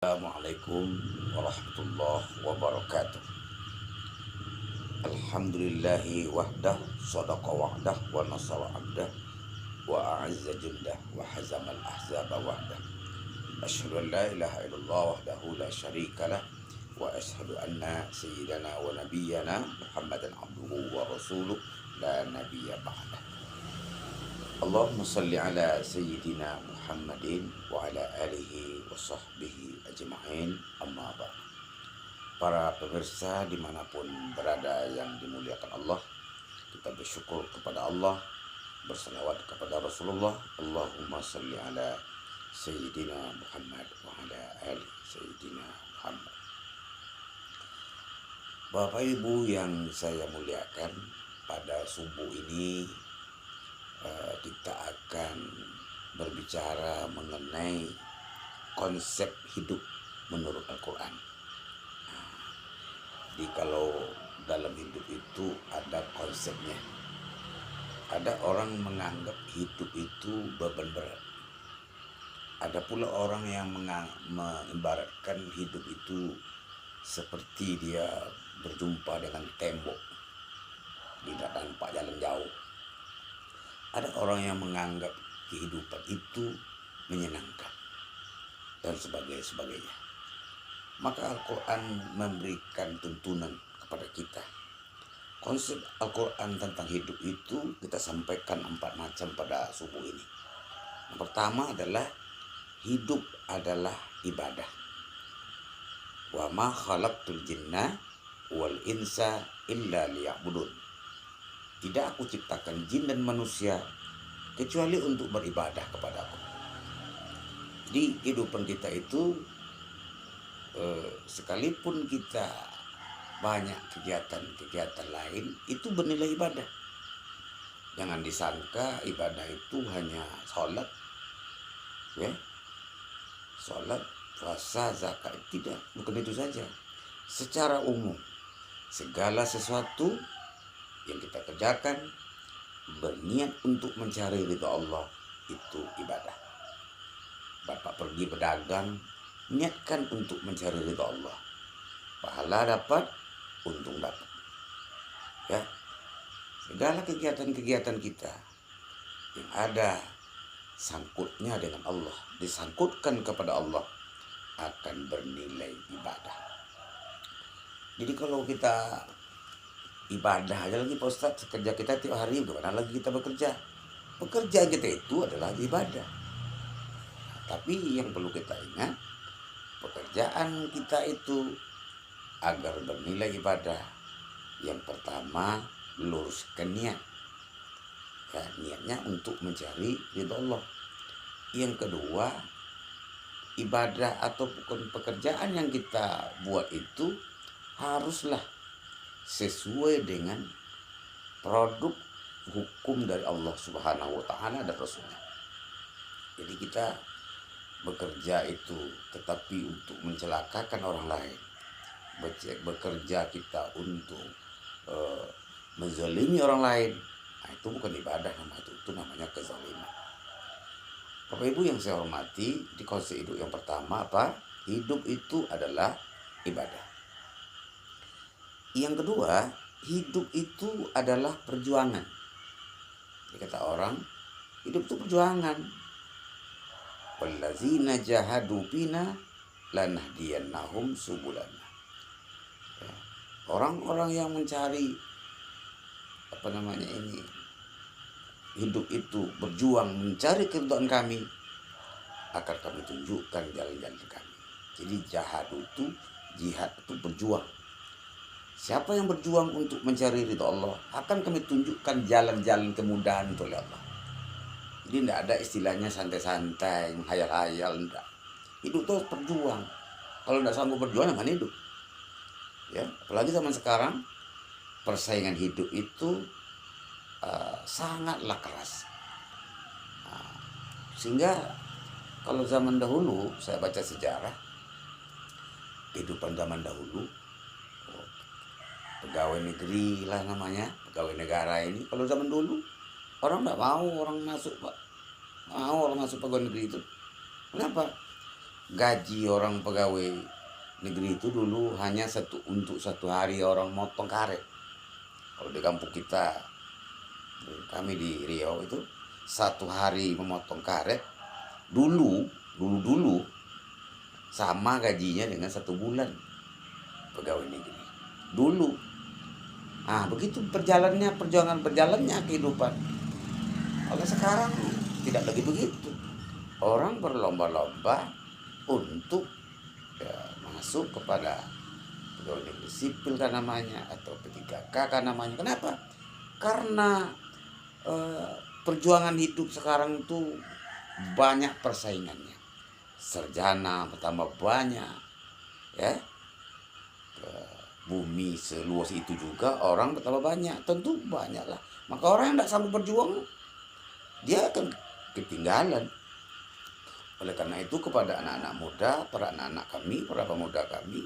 Assalamualaikum warahmatullahi wabarakatuh. Alhamdulillahi wahdah, sadaqa wa'dah, wa nasara abdah, wa a'azza jundah, wa hazamal ahzaba wahdah. Asyhadu an la ilaha illallah wahdahu la syarikalah, wa asyhadu anna sayyidana wa nabiyyana Muhammadan abduhu wa rasuluh la nabiyya ba'dah. Allahumma salli ala sayyidina Muhammadin wa ala alihi wa sahbihi ajma'in, amma ba'd. Para pemirsa dimanapun berada yang dimuliakan Allah, kita bersyukur kepada Allah, berselawat kepada Rasulullah. Allahumma salli ala sayyidina Muhammad wa ala ali sayyidina Muhammad. Bapak Ibu yang saya muliakan, pada subuh ini kita akan berbicara mengenai konsep hidup menurut Al-Quran. Jadi kalau dalam hidup itu ada konsepnya. Ada orang menganggap hidup itu beban berat. Ada pula orang yang mengibaratkan hidup itu seperti dia berjumpa dengan tembok, tidak nampak jalan jauh. Ada orang yang menganggap kehidupan itu menyenangkan dan sebagainya. Maka Al-Quran memberikan tuntunan kepada kita. Konsep Al-Quran tentang hidup itu kita sampaikan 4 macam pada subuh ini. Yang pertama adalah hidup adalah ibadah. Wa ma khalaqtul jinna wal insa illa liya'budun. Tidak aku ciptakan jin dan manusia kecuali untuk beribadah kepadaku. Jadi kehidupan kita itu sekalipun kita banyak kegiatan lain, itu bernilai ibadah. Jangan disangka ibadah itu hanya sholat, ya, sholat, puasa, zakat. Tidak, bukan itu saja. Secara umum, segala sesuatu yang kita kerjakan berniat untuk mencari ridha Allah, itu ibadah. Bapak pergi berdagang, niatkan untuk mencari ridha Allah. Pahala dapat, untung dapat. Ya. Segala kegiatan-kegiatan kita yang ada sangkutnya dengan Allah, disangkutkan kepada Allah, akan bernilai ibadah. Jadi kalau kita ibadah aja lagi Pak Ustadz, kerja kita tiap hari, bagaimana lagi kita bekerja? Pekerjaan kita itu adalah ibadah. Tapi yang perlu kita ingat, pekerjaan kita itu agar bernilai ibadah, yang pertama luruskan niat. Ya, niatnya untuk mencari ridha Allah. Yang kedua, ibadah atau pekerjaan yang kita buat itu haruslah sesuai dengan produk hukum dari Allah Subhanahu wa Ta'ala dan Rasulnya. Jadi kita bekerja itu tetapi untuk mencelakakan orang lain, bekerja kita untuk menzalimi orang lain, nah itu bukan ibadah, itu namanya kezaliman. Bapak Ibu yang saya hormati, di konsep hidup yang pertama apa? Hidup itu adalah ibadah. Yang kedua, hidup itu adalah perjuangan. Jadi kata orang, hidup itu perjuangan. Wallazina jahadu fina lanahdiyannahum subulana. Ya. Orang-orang yang mencari hidup itu berjuang mencari keridhaan kami, akan kami tunjukkan jalan-jalan kami. Jadi jahadu itu, jihad itu berjuang. Siapa yang berjuang untuk mencari ridha Allah, akan kami tunjukkan jalan-jalan kemudahan itu oleh Allah. Jadi tidak ada istilahnya santai-santai, menghayal-hayal, tidak. Hidup itu harus berjuang. Kalau tidak sanggup berjuang, jangan hidup. Ya, apalagi zaman sekarang, persaingan hidup itu sangatlah keras. Sehingga kalau zaman dahulu, saya baca sejarah, kehidupan zaman dahulu, pegawai negeri lah namanya, pegawai negara ini. Kalau zaman dulu orang nggak mau orang masuk pegawai negeri itu. Kenapa? gaji orang pegawai negeri itu dulu hanya untuk satu hari orang motong karet. Kalau di kampung kita, kami di Riau itu, satu hari memotong karet dulu sama gajinya dengan 1 bulan pegawai negeri dulu. Begitu perjuangan berjalannya kehidupan. Kalau sekarang tidak lagi begitu. Orang berlomba-lomba untuk masuk kepada pegawai negeri sipil kan namanya, atau P3K kan namanya. Kenapa? Karena perjuangan hidup sekarang itu banyak persaingannya. Sarjana bertambah banyak, ya. Bumi seluas itu juga orang bertambah banyak, tentu banyak lah. Maka orang yang tidak sanggup berjuang, dia akan ketinggalan. Oleh karena itu kepada anak-anak muda, para anak-anak kami, para pemuda kami,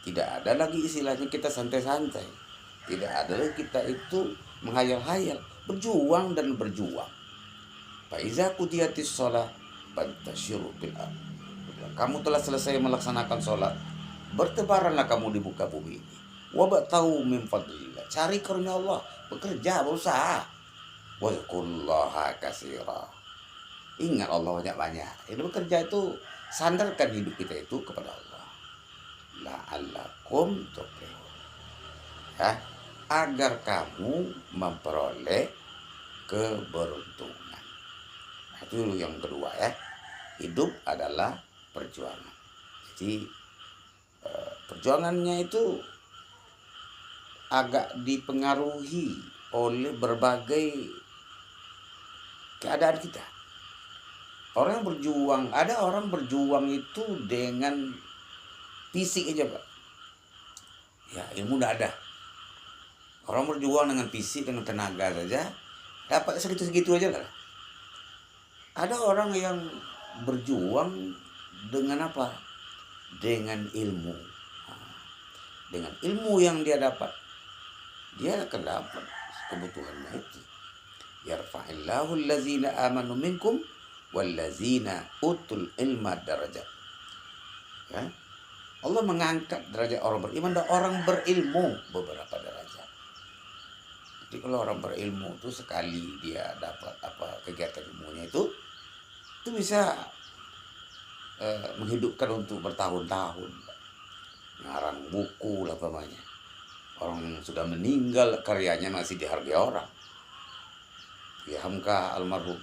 tidak ada lagi istilahnya kita santai-santai. Tidak ada lagi kita itu menghayal-hayal. Berjuang dan berjuang. Faiza qudiyatis shalah fantashiru fil ardh. Kamu telah selesai melaksanakan sholat, bertebaranlah kamu di muka bumi ini. Wabtaghu min fadlillah. Cari karunia Allah, bekerja, berusaha. Wazkurullaha katsira. Ingat Allah banyak-banyak. Ini bekerja itu, sandarkan hidup kita itu kepada Allah. La'allakum tuflihun. Ya, agar kamu memperoleh keberuntungan. Itu yang kedua ya. Hidup adalah perjuangan. Jadi perjuangannya itu agak dipengaruhi oleh berbagai keadaan kita. Ada orang berjuang itu dengan fisik aja, Pak. Ya, ilmu tidak ada. Orang berjuang dengan fisik, dengan tenaga saja, dapat segitu-segitu aja lah. Ada orang yang berjuang dengan apa? Dengan ilmu. Dengan ilmu yang dia dapat, dia akan dapat kebutuhannya itu. Yarfa'illahu allazina amanu minkum wallazina utul ilma darajat. Ya? Allah mengangkat derajat orang beriman dan orang berilmu beberapa derajat. Jadi kalau orang berilmu itu sekali dia dapat kegiatan ilmunya itu bisa menghidupkan untuk bertahun-tahun. Ngarang buku lah namanya. Orang yang sudah meninggal karyanya masih dihargai orang. Ya Hamka almarhum,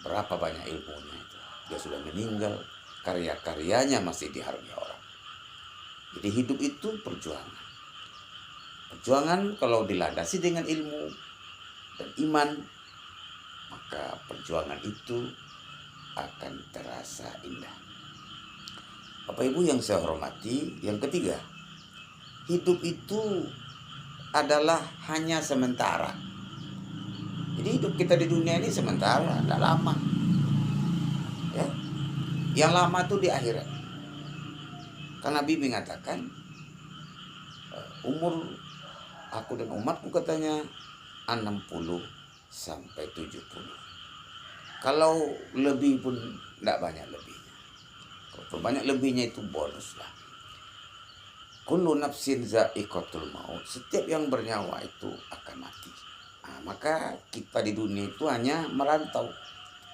berapa banyak ilmunya itu. Dia sudah meninggal, karya-karyanya masih dihargai orang. Jadi hidup itu perjuangan. Perjuangan kalau dilandasi dengan ilmu dan iman, maka perjuangan itu akan terasa indah. Bapak Ibu yang saya hormati, yang ketiga, hidup itu adalah hanya sementara. Jadi hidup kita di dunia ini sementara, tidak lama. Ya. Yang lama itu di akhirat. Karena Nabi mengatakan, umur aku dan umatku katanya 60 sampai 70. Kalau lebih pun tidak banyak lebihnya. Kalau banyak lebihnya itu bonus lah. Kullu nafsin za'iqatul maut. Setiap yang bernyawa itu akan mati. Maka kita di dunia itu hanya merantau.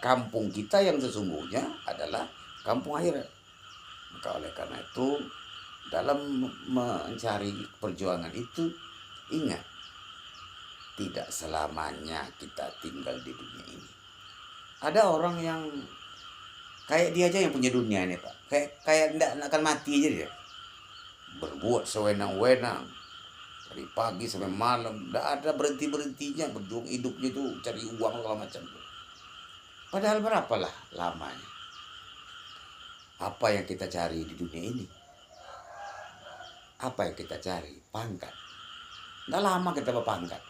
Kampung kita yang sesungguhnya adalah kampung akhirat. Maka oleh karena itu, dalam mencari perjuangan itu, ingat, tidak selamanya kita tinggal di dunia ini. Ada orang yang kayak dia aja yang punya dunia ini, Pak. Kayak tidak akan mati aja dia. Berbuat sewenang-wenang dari pagi sampai malam, tidak ada berhenti-berhentinya, berjuang hidupnya itu cari uang segala macam. Padahal berapalah lamanya? Apa yang kita cari di dunia ini? Apa yang kita cari? Pangkat. Tidak lama kita berpangkat.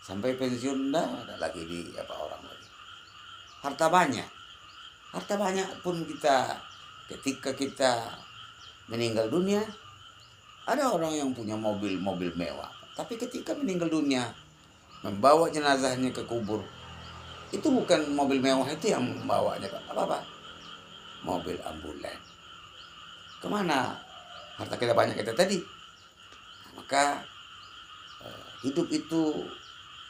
Sampai pensiun tidak ada lagi di orang lagi. Harta banyak pun ketika kita meninggal dunia, ada orang yang punya mobil mewah, tapi ketika meninggal dunia membawa jenazahnya ke kubur, itu bukan mobil mewah itu yang membawanya, Pak. Apa? mobil ambulan. Kemana harta kita banyak kita tadi? Maka hidup itu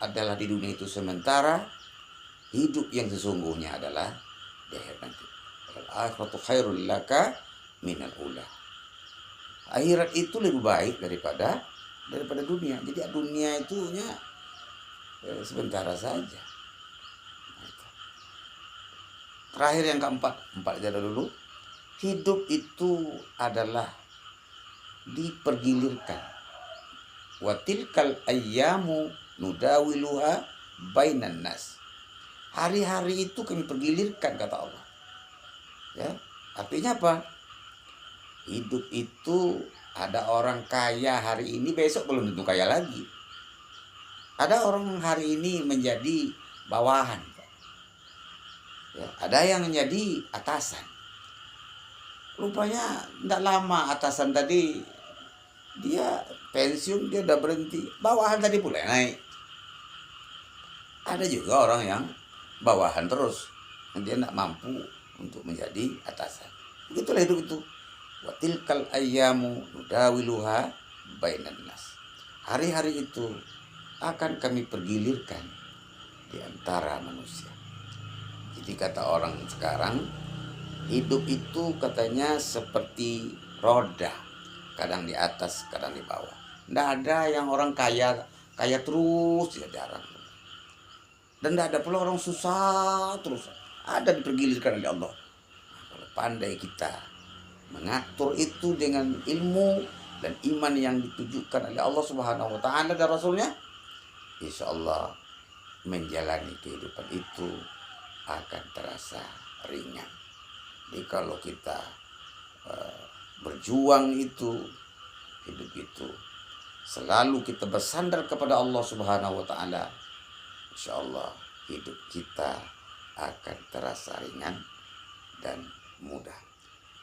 adalah di dunia itu sementara, hidup yang sesungguhnya adalah di akhirat nanti. Al-akhiratu khairul laka minal ula. Akhirat itu lebih baik daripada dunia. Jadi dunia itunya sementara saja. Terakhir yang keempat aja dulu. Hidup itu adalah dipergilirkan. Wa tilkal ayyamu nudawiluha bainan nas. Hari-hari itu kami pergilirkan, kata Allah. Ya, artinya apa? Hidup itu ada orang kaya hari ini, besok belum tentu kaya lagi. Ada orang hari ini menjadi bawahan. Ya, ada yang menjadi atasan. Rupanya tidak lama atasan tadi dia pensiun, dia udah berhenti. Bawahan tadi pula naik. Ada juga orang yang bawahan terus, dia tidak mampu untuk menjadi atasan. Begitulah hidup itu. Wa tilkal ayyamu nudawiluha bainan nas. Hari-hari itu akan kami pergilirkan di antara manusia. Jadi kata orang sekarang, hidup itu katanya seperti roda, kadang di atas, kadang di bawah. Tidak ada yang orang kaya terus, ya jarang. Dan tidak ada pula orang susah terus. Ada dipergilirkan oleh Allah. Nah, kalau pandai kita mengatur itu dengan ilmu dan iman yang ditujukan oleh Allah Subhanahu wa Ta'ala dan Rasulnya, insya Allah menjalani kehidupan itu akan terasa ringan. Jadi kalau kita berjuang itu, hidup itu selalu kita bersandar kepada Allah Subhanahu wa Ta'ala, insya Allah hidup kita akan terasa ringan dan mudah.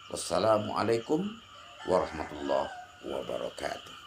Wassalamualaikum warahmatullahi wabarakatuh.